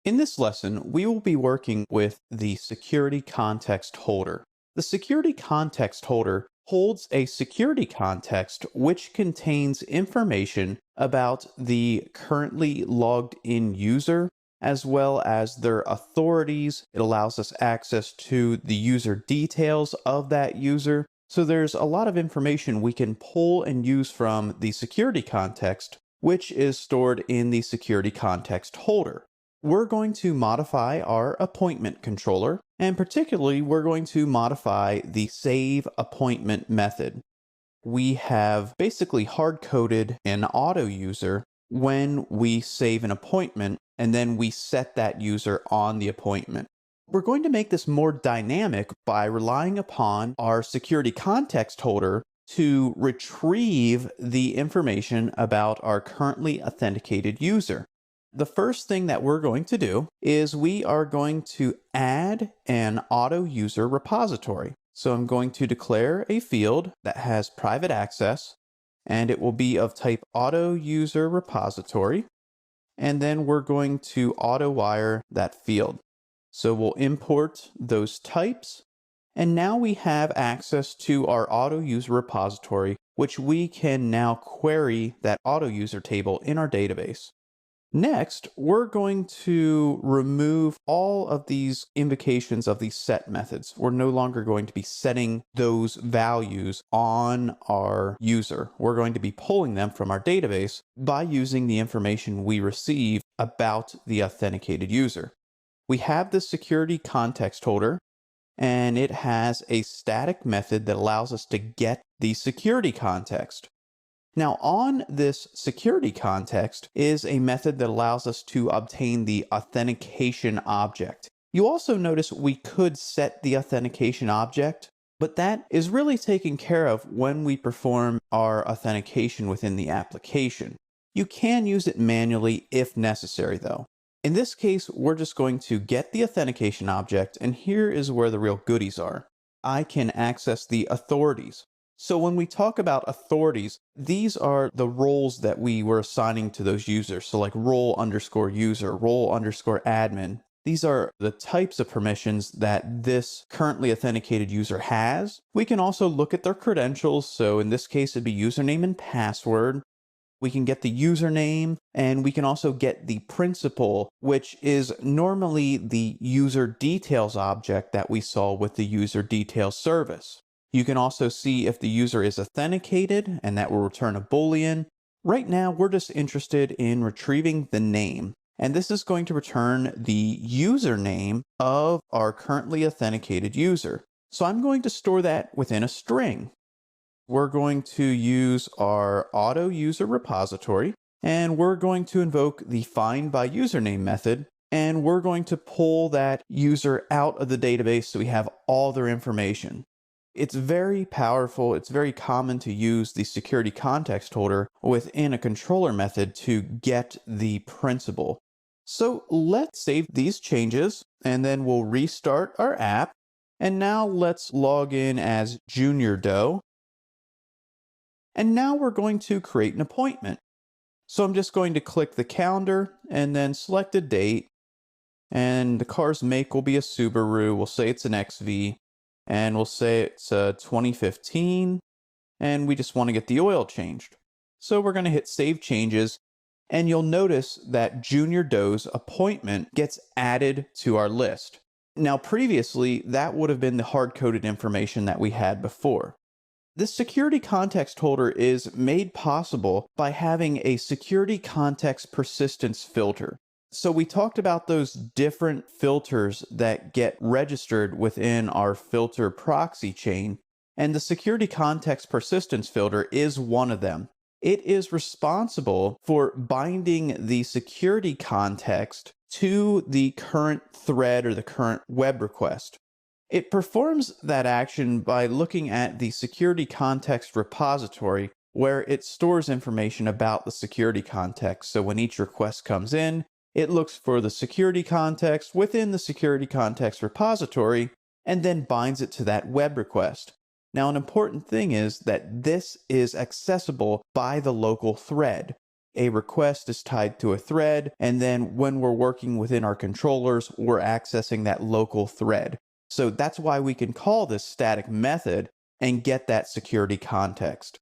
In this lesson, we will be working with the security context holder. The security context holder holds a security context which contains information about the currently logged in user as well as their authorities. It allows us access to the user details of that user. So there's a lot of information we can pull and use from the security context, which is stored in the security context holder. We're going to modify our appointment controller, and particularly we're going to modify the save appointment method. We have basically hard-coded an auto user when we save an appointment, and then we set that user on the appointment. We're going to make this more dynamic by relying upon our security context holder to retrieve the information about our currently authenticated user. The first thing that we're going to do is we are going to add an auto user repository. So I'm going to declare a field that has private access, and it will be of type auto user repository. And then we're going to auto wire that field. So we'll import those types. And now we have access to our auto user repository, which we can now query that auto user table in our database. Next, we're going to remove all of these invocations of these set methods. We're no longer going to be setting those values on our user. We're going to be pulling them from our database by using the information we receive about the authenticated user. We have the security context holder, and it has a static method that allows us to get the security context. Now, on this security context is a method that allows us to obtain the authentication object. You also notice we could set the authentication object, but that is really taken care of when we perform our authentication within the application. You can use it manually if necessary, though. In this case, we're just going to get the authentication object, and here is where the real goodies are. I can access the authorities. So when we talk about authorities, these are the roles that we were assigning to those users. So like role_user, role_admin. These are the types of permissions that this currently authenticated user has. We can also look at their credentials. So in this case, it'd be username and password. We can get the username, and we can also get the principal, which is normally the user details object that we saw with the user details service. You can also see if the user is authenticated, and that will return a Boolean. Right now, we're just interested in retrieving the name, and this is going to return the username of our currently authenticated user. So I'm going to store that within a string. We're going to use our auto user repository, and we're going to invoke the findByUsername method, and we're going to pull that user out of the database so we have all their information. It's very powerful. It's very common to use the security context holder within a controller method to get the principal. So let's save these changes, and then we'll restart our app. And now let's log in as Junior Doe. And now we're going to create an appointment. So I'm just going to click the calendar and then select a date. And the car's make will be a Subaru. We'll say it's an XV. And we'll say it's 2015. And we just want to get the oil changed. So we're going to hit Save Changes. And you'll notice that Junior Doe's appointment gets added to our list. Now previously, that would have been the hard-coded information that we had before. This security context holder is made possible by having a security context persistence filter. So we talked about those different filters that get registered within our filter proxy chain, and the security context persistence filter is one of them. It is responsible for binding the security context to the current thread or the current web request. It performs that action by looking at the security context repository where it stores information about the security context. So when each request comes in, it looks for the security context within the security context repository and then binds it to that web request. Now, an important thing is that this is accessible by the local thread. a request is tied to a thread, and then when we're working within our controllers, we're accessing that local thread. So that's why we can call this static method and get that security context.